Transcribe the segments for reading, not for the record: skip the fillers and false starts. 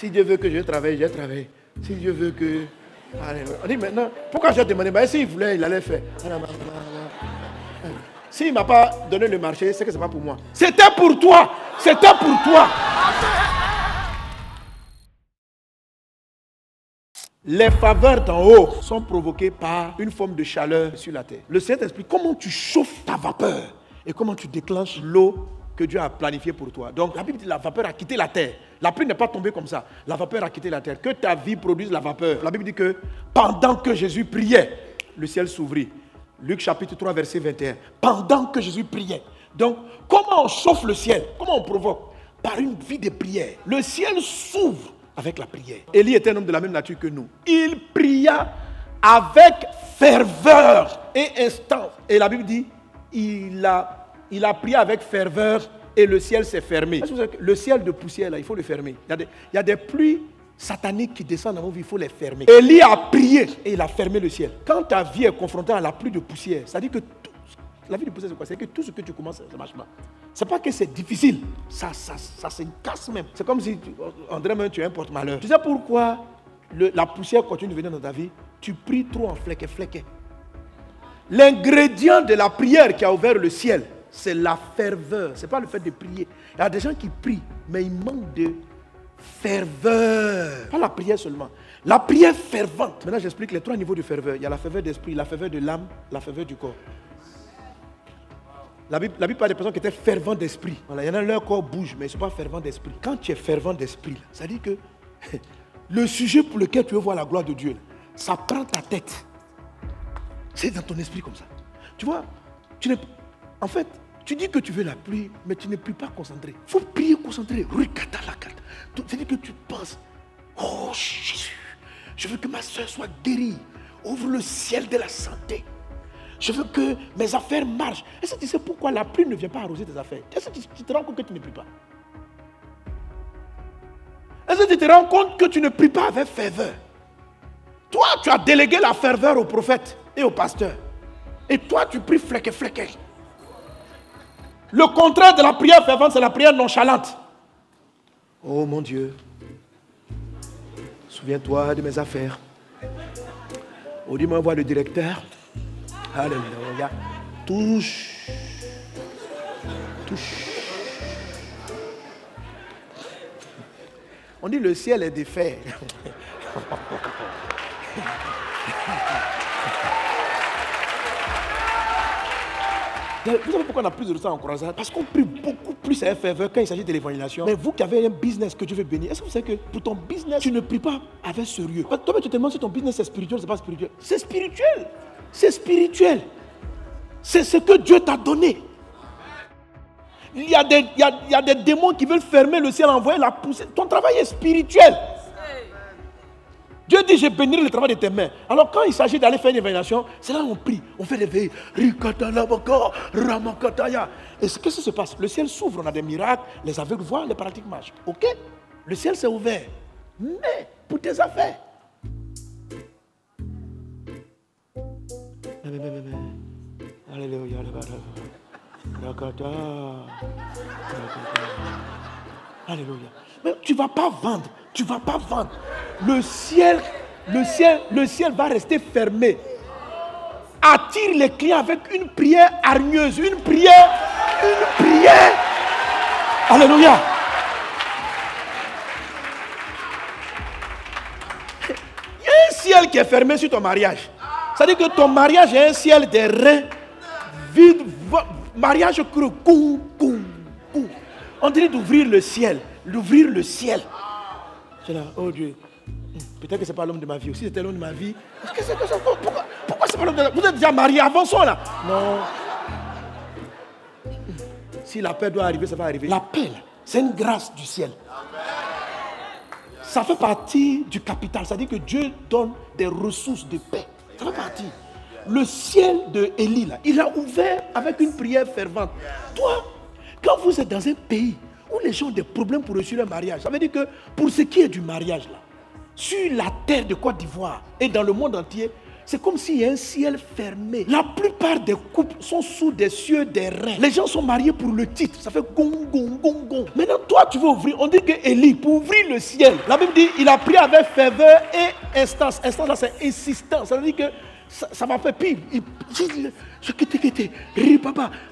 Si Dieu veut que je travaille, je travaille. Si Dieu veut que... Allez, on dit maintenant, pourquoi j'ai demandé? S'il voulait, il allait faire. S'il ne m'a pas donné le marché, c'est que ce n'est pas pour moi. C'était pour toi. C'était pour toi. Les faveurs d'en haut sont provoquées par une forme de chaleur sur la terre. Le Seigneur t'explique comment tu chauffes ta vapeur et comment tu déclenches l'eau que Dieu a planifiée pour toi. Donc la Bible dit que la vapeur a quitté la terre. La pluie n'est pas tombée comme ça. La vapeur a quitté la terre. Que ta vie produise la vapeur. La Bible dit que pendant que Jésus priait, le ciel s'ouvrit. Luc chapitre 3 verset 21. Pendant que Jésus priait. Donc comment on chauffe le ciel? Comment on provoque? Par une vie de prière. Le ciel s'ouvre avec la prière. Élie était un homme de la même nature que nous. Il pria avec ferveur et instance. Et la Bible dit, il a prié avec ferveur et le ciel s'est fermé. Le ciel de poussière, là, il faut le fermer. Il y a des pluies sataniques qui descendent dans nos vies, il faut les fermer. Élie a prié et il a fermé le ciel. Quand ta vie est confrontée à la pluie de poussière, ça dit que la vie de poussière, c'est quoi? C'est que tout ce que tu commences, ça ne marche pas. C'est pas que c'est difficile, ça se casse même. C'est comme si, André, même tu es un porte-malheur. Tu sais pourquoi la poussière continue de venir dans ta vie? Tu pries trop en flequet. L'ingrédient de la prière qui a ouvert le ciel, c'est la ferveur. Ce n'est pas le fait de prier. Il y a des gens qui prient, mais ils manquent de ferveur. Pas la prière seulement. La prière fervente. Maintenant, j'explique les 3 niveaux de ferveur. Il y a la ferveur d'esprit, la ferveur de l'âme, la ferveur du corps. La Bible parle des personnes qui étaient fervents d'esprit. Voilà, il y en a, leur corps bouge, mais ils ne sont pas fervents d'esprit. Quand tu es fervent d'esprit, ça dit que le sujet pour lequel tu veux voir la gloire de Dieu, ça prend ta tête. C'est dans ton esprit comme ça. Tu vois, en fait, tu dis que tu veux la pluie, mais tu ne pries pas concentré. Il faut prier concentré. C'est-à-dire que tu penses, oh Jésus, je veux que ma soeur soit guérie. Ouvre le ciel de la santé. Je veux que mes affaires marchent. Est-ce que tu sais pourquoi la pluie ne vient pas arroser tes affaires? Est-ce que tu te rends compte que tu ne pries pas? Est-ce que tu te rends compte que tu ne pries pas avec ferveur? Toi, tu as délégué la ferveur au prophète et au pasteur. Et toi, tu pries flequet. Le contraire de la prière fervente, c'est la prière nonchalante. Oh mon Dieu, souviens-toi de mes affaires. Oh, dis-moi voir le directeur. Alléluia. Touche. On dit le ciel est de fer. Vous savez pourquoi on a plus de ça en croisade? Parce qu'on prie beaucoup plus à ferveur quand il s'agit de l'évangélisation. Mais vous qui avez un business que Dieu veut bénir, est-ce que vous savez que pour ton business, tu ne pries pas avec sérieux? Parce que toi, tu te demandes si ton business est spirituel ou c'est pas spirituel. C'est spirituel. C'est spirituel. C'est ce que Dieu t'a donné. Il y a des démons qui veulent fermer le ciel, envoyer la poussière. Ton travail est spirituel. Dieu dit, je bénirai le travail de tes mains. Alors quand il s'agit d'aller faire une évaluation, c'est là où on prie, on fait réveiller. Et qu'est-ce qui se passe? Le ciel s'ouvre, on a des miracles, les aveugles voient, les paralytiques marchent. Ok? Le ciel s'est ouvert. Mais pour tes affaires. Alléluia. Alléluia. Mais tu ne vas pas vendre. Tu ne vas pas vendre. Le ciel va rester fermé. Attire les clients avec une prière hargneuse. Une prière. Alléluia. Il y a un ciel qui est fermé sur ton mariage. C'est-à-dire que ton mariage est un ciel des reins vide. Mariage creux. On dirait d'ouvrir le ciel. C'est là, oh Dieu. Peut-être que ce n'est pas l'homme de ma vie. Si c'était l'homme de ma vie, pourquoi c'est pas l'homme de ma vie? Vous êtes déjà mariés, avançons là. Non. Si la paix doit arriver, ça va arriver. La paix, c'est une grâce du ciel. Ça fait partie du capital. C'est-à-dire que Dieu donne des ressources de paix. Ça fait partie. Le ciel de Élie, là, il a ouvert avec une prière fervente. Toi, quand vous êtes dans un pays où les gens ont des problèmes pour réussir leur mariage, ça veut dire que pour ce qui est du mariage, là, sur la terre de Côte d'Ivoire et dans le monde entier, c'est comme s'il y a un ciel fermé. La plupart des couples sont sous des cieux, des reins. Les gens sont mariés pour le titre. Ça fait gong, gong, gong, gong. Maintenant, toi, tu veux ouvrir. On dit que Élie, pour ouvrir le ciel, la Bible dit il a prié avec ferveur et instance. Instance, là, c'est insistance. Ça veut dire que ça m'a fait pire.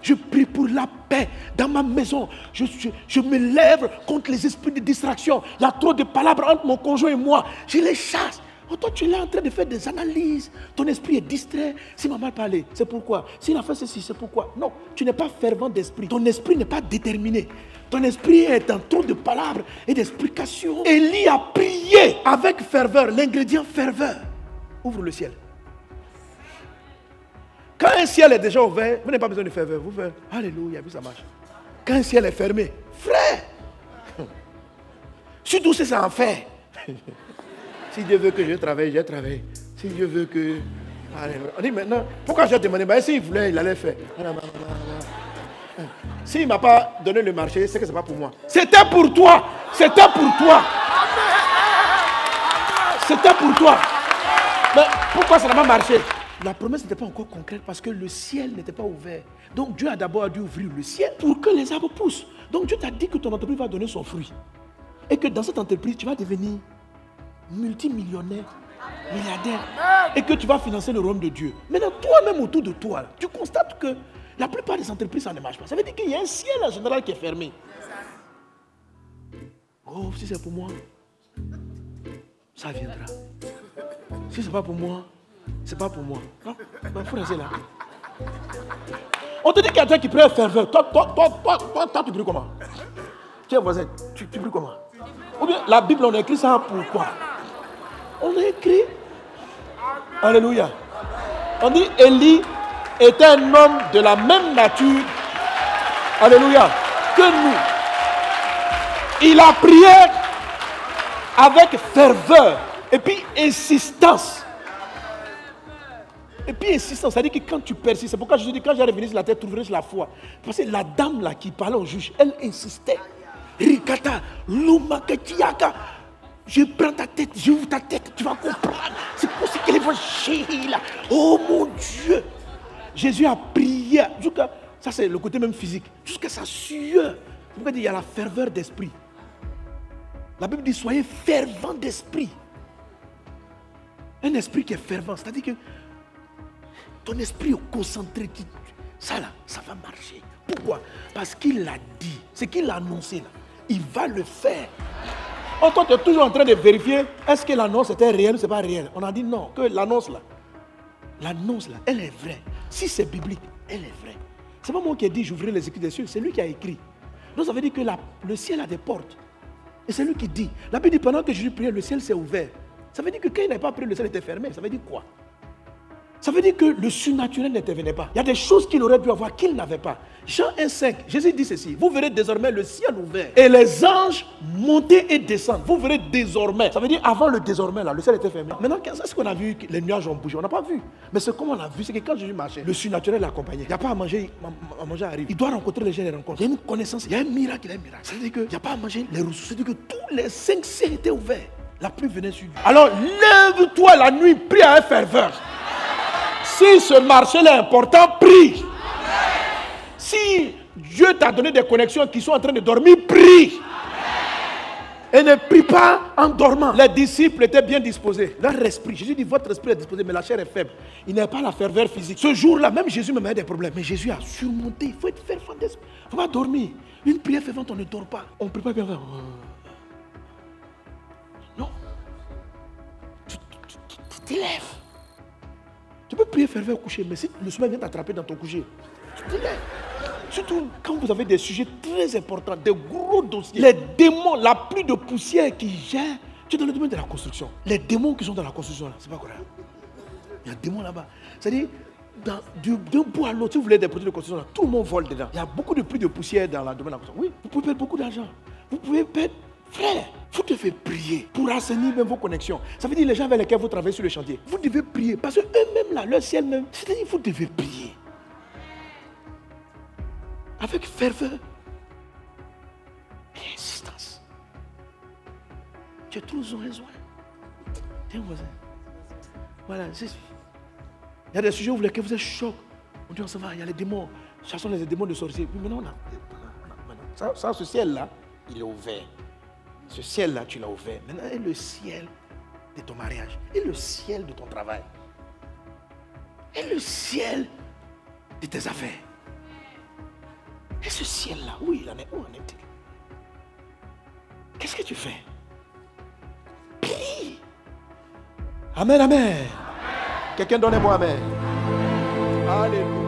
Je prie pour la paix dans ma maison. Je me lève contre les esprits de distraction. Il y a trop de palabres entre mon conjoint et moi. Je les chasse. Oh, toi, tu es là en train de faire des analyses. Ton esprit est distrait. S'il m'a mal parlé, c'est pourquoi. S'il a fait ceci, c'est pourquoi. Non, tu n'es pas fervent d'esprit. Ton esprit n'est pas déterminé. Ton esprit est dans trop de palabres et d'explications. Élie a prié avec ferveur. L'ingrédient ferveur ouvre le ciel. Quand un ciel est déjà ouvert, vous n'avez pas besoin de ferveur. Vous faites alléluia, puis ça marche. Quand un ciel est fermé, frère, surtout si c'est en fer. Si Dieu veut que je travaille, je travaille. Si Dieu veut que... On dit maintenant, pourquoi j'ai demandé? S'il voulait, il allait faire. S'il ne m'a pas donné le marché, c'est que ce n'est pas pour moi. C'était pour toi. C'était pour toi. C'était pour toi. Mais pourquoi ça n'a pas marché? La promesse n'était pas encore concrète parce que le ciel n'était pas ouvert. Donc Dieu a d'abord dû ouvrir le ciel pour que les arbres poussent. Donc Dieu t'a dit que ton entreprise va donner son fruit. Et que dans cette entreprise, tu vas devenir multimillionnaire, milliardaire. Et que tu vas financer le royaume de Dieu. Maintenant, toi-même autour de toi, tu constates que la plupart des entreprises, ça ne marche pas. Ça veut dire qu'il y a un ciel en général qui est fermé. Oh, si c'est pour moi, ça viendra. Si c'est pas pour moi, c'est pas pour moi. Non, il faut rester là. On te dit qu'il y a quelqu'un qui prie avec ferveur. Toi, tu pries comment? Tiens, voisin, tu pries comment? Ou bien, la Bible, on a écrit ça pourquoi? On a écrit. Alléluia. On dit Élie était un homme de la même nature. Alléluia. Que nous. Il a prié avec ferveur. Et puis insistance. Et puis insistance, ça veut dire que quand tu persistes, c'est pourquoi je dis quand j'ai revenu sur la terre, trouverai sur la foi. Parce que la dame là qui parlait au juge, elle insistait. Rikata, Lumakatiaka, je prends ta tête, j'ouvre ta tête, tu vas comprendre. C'est pour ça qu'elle est évangile là. Oh mon Dieu. Jésus a prié. Ça c'est le côté même physique. Jusqu'à sa sueur. C'est pourquoi il y a la ferveur d'esprit. La Bible dit soyez fervents d'esprit. Un esprit qui est fervent, c'est-à-dire que ton esprit est concentré. Ça là, ça va marcher. Pourquoi? Parce qu'il l'a dit. C'est qu'il l'a annoncé là. Il va le faire. Oh, toi, tu es toujours en train de vérifier est-ce que l'annonce était réelle ou c'est pas réel. On a dit non, que l'annonce là, elle est vraie. Si c'est biblique, elle est vraie. C'est pas moi qui ai dit j'ouvrirai les écrits des cieux, c'est lui qui a écrit. Donc ça veut dire que le ciel a des portes. Et c'est lui qui dit. La Bible dit pendant que Jésus priait, le ciel s'est ouvert. Ça veut dire que quand il n'avait pas prié, le ciel était fermé. Ça veut dire quoi? Ça veut dire que le surnaturel n'intervenait pas. Il y a des choses qu'il aurait dû avoir qu'il n'avait pas. Jean 1,5, Jésus dit ceci. Vous verrez désormais le ciel ouvert et les anges monter et descendre. Vous verrez désormais. Ça veut dire avant le désormais, là, le ciel était fermé. Maintenant, est-ce qu'on a vu que les nuages ont bougé? On n'a pas vu. Mais ce qu'on a vu, c'est que quand Jésus marchait, le surnaturel l'accompagnait. Il n'y a pas à manger, arrive. Il doit rencontrer les gens, les rencontres. Il y a une connaissance, il y a un miracle, il y a un miracle. Ça veut dire qu'il n'y a pas à manger les ressources. Ça veut dire que tous les 5 ciels étaient ouverts. La pluie venait sur lui. Alors lève-toi la nuit, prie avec ferveur. Si ce marché-là est important, prie. Si Dieu t'a donné des connexions qui sont en train de dormir, prie. Et ne prie pas en dormant. Les disciples étaient bien disposés. Leur esprit, Jésus dit votre esprit est disposé, mais la chair est faible. Il n'a pas la ferveur physique. Ce jour-là, même Jésus me met des problèmes. Mais Jésus a surmonté. Il faut être fervent d'esprit. Il ne faut pas dormir. Une prière fervente, on ne dort pas. On ne prie pas bien. Non. Tu t'élèves. Tu peux prier ferveur au coucher, mais si le sommeil vient t'attraper dans ton coucher, tu te lèves. Surtout quand vous avez des sujets très importants, des gros dossiers. Les démons, la pluie de poussière qui gère. Tu es dans le domaine de la construction. Les démons qui sont dans la construction, là, c'est pas correct. Il y a des démons là-bas. C'est-à-dire, d'un bout à l'autre, si vous voulez des produits de construction, là, tout le monde vole dedans. Il y a beaucoup de pluie de poussière dans le domaine de la construction. Oui, vous pouvez perdre beaucoup d'argent. Vous pouvez perdre. Frère, vous devez prier pour assainir même vos connexions. Ça veut dire les gens avec lesquels vous travaillez sur le chantier. Vous devez prier parce qu'eux-mêmes là, leur ciel même, c'est-à-dire vous devez prier. Avec ferveur et insistance. Tu as toujours raison. Tiens, voisin. Voilà, je suis. Il y a des sujets où vous êtes choc. On dit, ça va, il y a les démons. Chassons les démons de sorciers. Puis maintenant, ce ciel-là, il est ouvert. Ce ciel-là, tu l'as ouvert. Maintenant, et le ciel de ton mariage. Et le ciel de ton travail. Et le ciel de tes affaires. Et ce ciel-là, où il en est? Où en est-il? Qu'est-ce que tu fais? Prie. Amen, amen. Quelqu'un donne-moi amen. Alléluia.